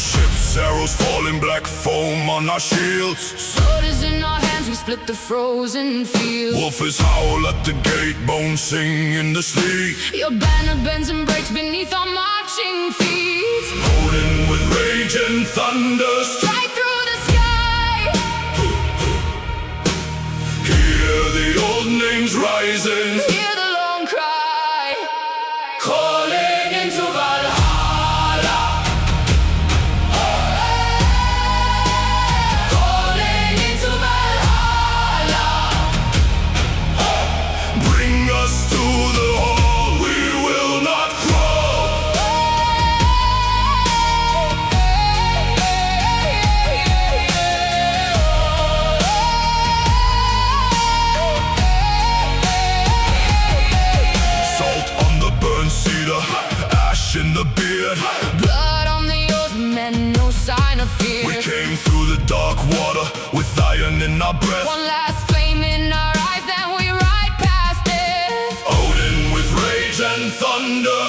ships, arrows falling, black foam on our shields. Sword is in our hands, we split the frozen field. Wolfers howl at the gate, bones sing in the sleet. Your banner bends and breaks beneath our marching feet. Odin with rage and thunder, Strike through the sky. hear the old names rising. Hear the lone cry, Calling into Valhalla. calling into Valhalla. Bring us to the hall, we will not crawl. Salt on the burnt cedar, ash in the beard. Blood on the oarsmen, no sign of fear. We came through the dark water with iron in our breath. One last flame in our eyes, then we ride past it. Odin with rage and thunder,